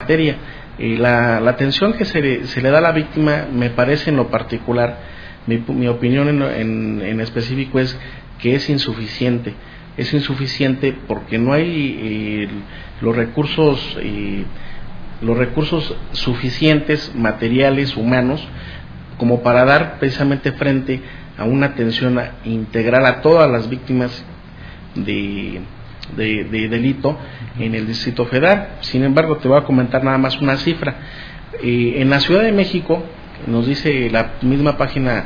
materia. La atención que se le da a la víctima, me parece en lo particular, mi opinión en específico es que es insuficiente. Es insuficiente porque no hay los recursos suficientes, materiales, humanos, como para dar precisamente frente a una atención integral a todas las víctimas de delito en el Distrito Federal. Sin embargo, te voy a comentar nada más una cifra. En la Ciudad de México, nos dice la misma página,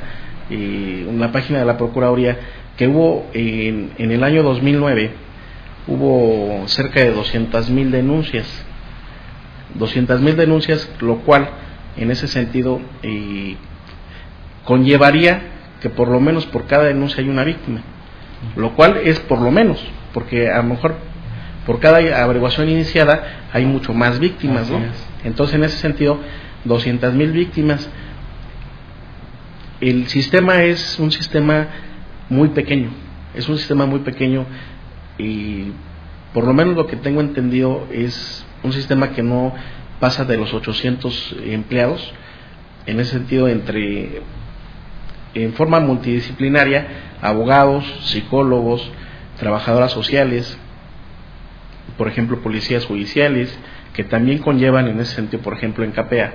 la página de la Procuraduría, que hubo en el año 2009, hubo cerca de 200,000 denuncias. 200,000 denuncias, lo cual, en ese sentido, conllevaría que por lo menos por cada denuncia hay una víctima, lo cual es por lo menos, porque a lo mejor por cada averiguación iniciada hay mucho más víctimas, ¿no? Entonces, en ese sentido, 200,000 víctimas. El sistema es un sistema muy pequeño, y por lo menos lo que tengo entendido es un sistema que no pasa de los 800 empleados, en ese sentido, en forma multidisciplinaria, abogados, psicólogos, trabajadoras sociales, por ejemplo, policías judiciales, que también conllevan en ese sentido, por ejemplo, en CAPEA,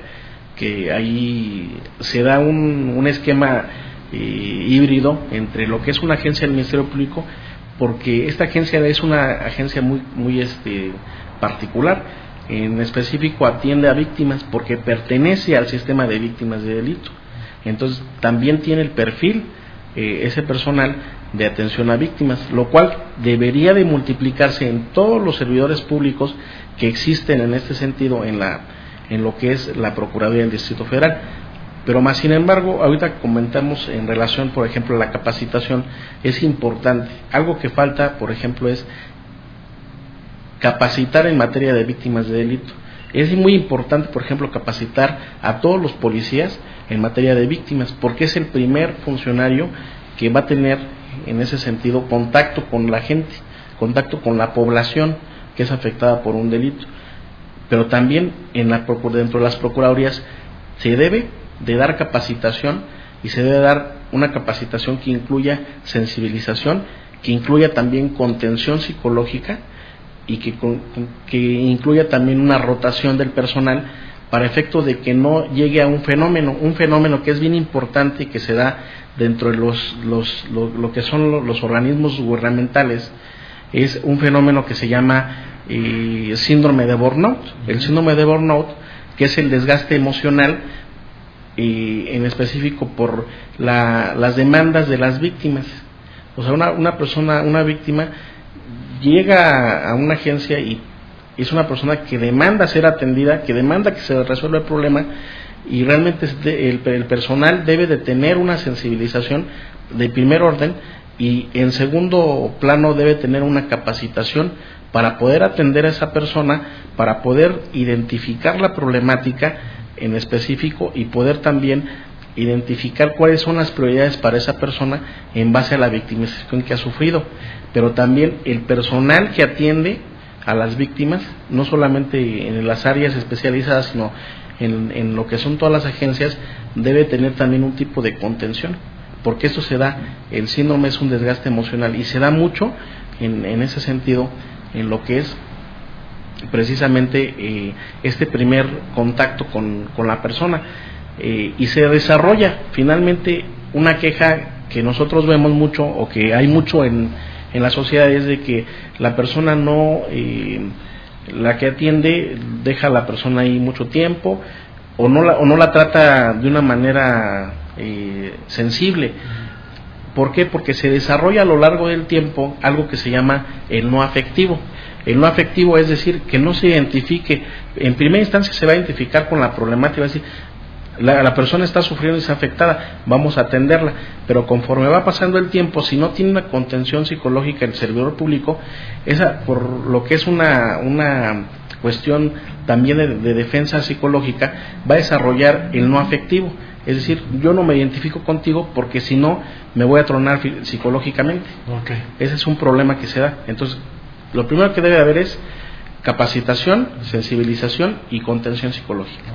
que ahí se da un esquema híbrido entre lo que es una agencia del Ministerio Público, porque esta agencia es una agencia muy particular. En específico atiende a víctimas porque pertenece al sistema de víctimas de delito. Entonces también tiene el perfil, ese personal de atención a víctimas, lo cual debería de multiplicarse en todos los servidores públicos que existen en este sentido en lo que es la Procuraduría del Distrito Federal. Pero más sin embargo, ahorita comentamos en relación, por ejemplo, a la capacitación, es importante. Algo que falta, por ejemplo, es capacitar en materia de víctimas de delito. Es muy importante, por ejemplo, capacitar a todos los policías en materia de víctimas, porque es el primer funcionario que va a tener, en ese sentido, contacto con la gente, contacto con la población que es afectada por un delito. Pero también dentro de las procuradurías se debe de dar capacitación, y se debe dar una capacitación que incluya sensibilización, que incluya también contención psicológica, y que incluya también una rotación del personal para efecto de que no llegue a un fenómeno que es bien importante y que se da dentro de lo que son los organismos gubernamentales. Es un fenómeno que se llama síndrome de burnout. El síndrome de burnout, que es el desgaste emocional, en específico por las demandas de las víctimas. O sea, una víctima llega a una agencia y es una persona que demanda ser atendida, que demanda que se resuelva el problema, y realmente el personal debe de tener una sensibilización de primer orden, y en segundo plano debe tener una capacitación para poder atender a esa persona, para poder identificar la problemática en específico y poder también identificar cuáles son las prioridades para esa persona en base a la victimización que ha sufrido. Pero también el personal que atiende a las víctimas, no solamente en las áreas especializadas, sino en lo que son todas las agencias, debe tener también un tipo de contención, porque esto se da, el síndrome es un desgaste emocional, y se da mucho en ese sentido, en lo que es precisamente este primer contacto con la persona, y se desarrolla finalmente una queja que nosotros vemos mucho, o que hay mucho en la sociedad, es de que la persona la que atiende deja a la persona ahí mucho tiempo, o no la trata de una manera sensible. ¿Por qué? Porque se desarrolla a lo largo del tiempo algo que se llama el no afectivo. El no afectivo es decir, que no se identifique, en primera instancia se va a identificar con la problemática, va a decir, la persona está sufriendo y está afectada, vamos a atenderla, pero conforme va pasando el tiempo, si no tiene una contención psicológica el servidor público, esa, por lo que es una cuestión también de defensa psicológica, va a desarrollar el no afectivo. Es decir, yo no me identifico contigo porque si no me voy a tronar psicológicamente. Okay. Ese es un problema que se da. Entonces, lo primero que debe haber es capacitación, sensibilización y contención psicológica.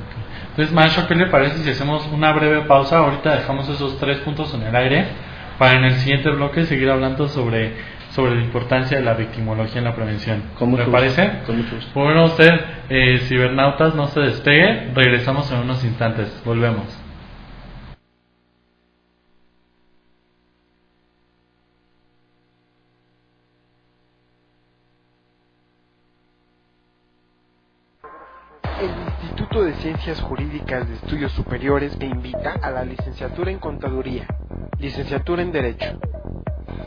Entonces, maestro, ¿qué le parece si hacemos una breve pausa? Ahorita dejamos esos 3 puntos en el aire para en el siguiente bloque seguir hablando sobre la importancia de la victimología en la prevención. ¿Le parece? Con mucho gusto. Bueno, usted, cibernautas, no se despegue, regresamos en unos instantes, volvemos. El Instituto de Ciencias Jurídicas de Estudios Superiores te invita a la licenciatura en Contaduría, licenciatura en Derecho,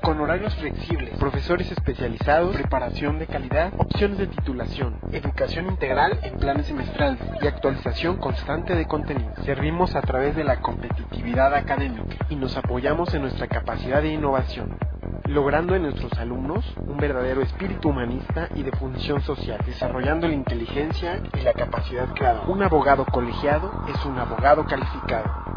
con horarios flexibles, profesores especializados, preparación de calidad, opciones de titulación, educación integral en planes semestrales y actualización constante de contenido. Servimos a través de la competitividad académica y nos apoyamos en nuestra capacidad de innovación, logrando en nuestros alumnos un verdadero espíritu humanista y de función social, desarrollando la inteligencia y la capacidad creadora. Un abogado colegiado es un abogado calificado.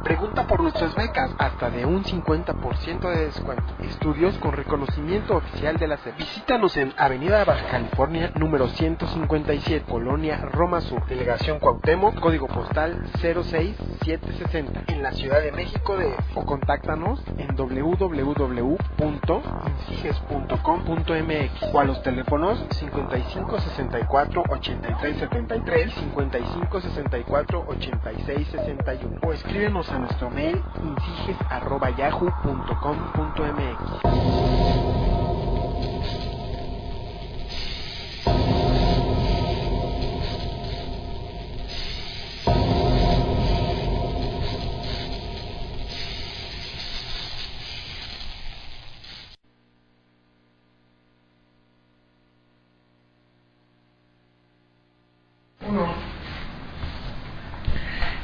Pregunta por nuestras becas, hasta de un 50% de descuento. Estudios con reconocimiento oficial de la SEP. Visítanos en Avenida Baja California, número 157, Colonia Roma Sur, Delegación Cuauhtémoc, código postal 06760, en la Ciudad de México DF. O contáctanos en www.insiges.com.mx o a los teléfonos 55 64 83 73 y 55 64 86 61, o escríbenos a nuestro mail insiges@yahoo.com.mx.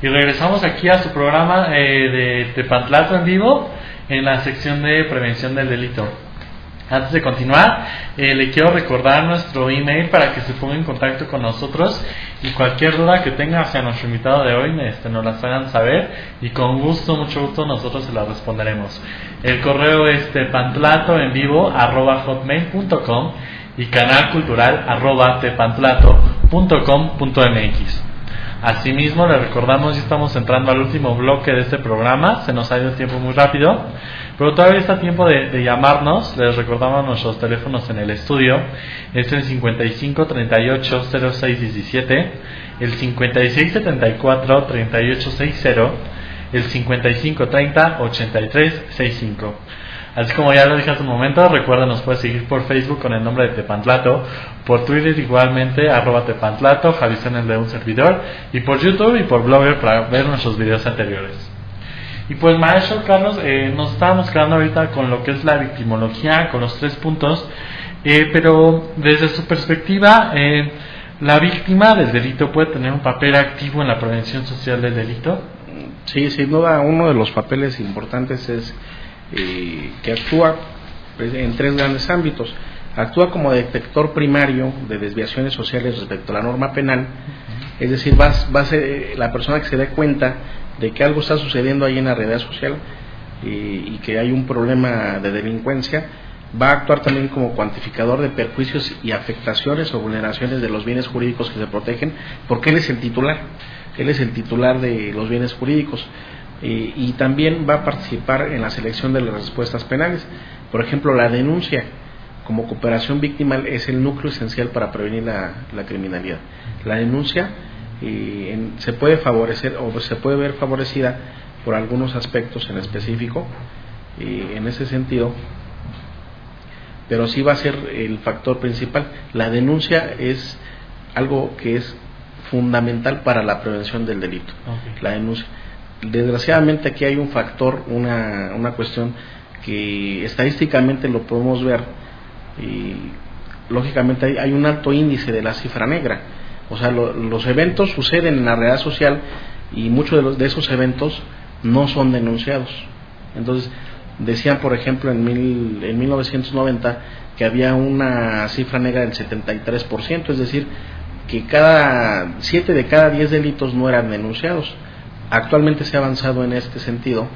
Y regresamos aquí a su programa de Tepantlato en vivo, en la sección de prevención del delito. Antes de continuar, le quiero recordar nuestro email para que se ponga en contacto con nosotros y cualquier duda que tenga hacia nuestro invitado de hoy nos las hagan saber, y con gusto, mucho gusto, nosotros se las responderemos. El correo es tepantlato@hotmail.com y canalcultural@tepantlato.com.mx. Asimismo, le recordamos, ya estamos entrando al último bloque de este programa, se nos ha ido el tiempo muy rápido, pero todavía está tiempo de llamarnos. Les recordamos nuestros teléfonos en el estudio, es el 55 38 06 17, el 56 74 38 60, el 55 30 83 65. Así como ya lo dije hace un momento, recuerda, nos puedes seguir por Facebook con el nombre de Tepantlato, por Twitter igualmente, @Tepantlato, Javisen el de un servidor, y por YouTube y por Blogger para ver nuestros videos anteriores. Y pues, maestro Carlos, nos estábamos quedando ahorita con lo que es la victimología, con los 3 puntos, pero desde su perspectiva, ¿la víctima del delito puede tener un papel activo en la prevención social del delito? Sí, sin duda, uno de los papeles importantes es que actúa en 3 grandes ámbitos. Actúa como detector primario de desviaciones sociales respecto a la norma penal, es decir, va a ser la persona que se dé cuenta de que algo está sucediendo ahí en la realidad social y que hay un problema de delincuencia. Va a actuar también como cuantificador de perjuicios y afectaciones o vulneraciones de los bienes jurídicos que se protegen, porque él es el titular de los bienes jurídicos. Y también va a participar en la selección de las respuestas penales. Por ejemplo, la denuncia como cooperación victimal es el núcleo esencial para prevenir la criminalidad. La denuncia se puede favorecer o se puede ver favorecida por algunos aspectos en específico, en ese sentido, pero sí va a ser el factor principal. La denuncia es algo que es fundamental para la prevención del delito. Okay. La denuncia. Desgraciadamente aquí hay un factor, una cuestión que estadísticamente lo podemos ver, y lógicamente hay un alto índice de la cifra negra. O sea, los eventos suceden en la realidad social y muchos de esos eventos no son denunciados. Entonces, decían, por ejemplo, en 1990 que había una cifra negra del 73%, es decir, que 7 de cada 10 delitos no eran denunciados. Actualmente se ha avanzado en este sentido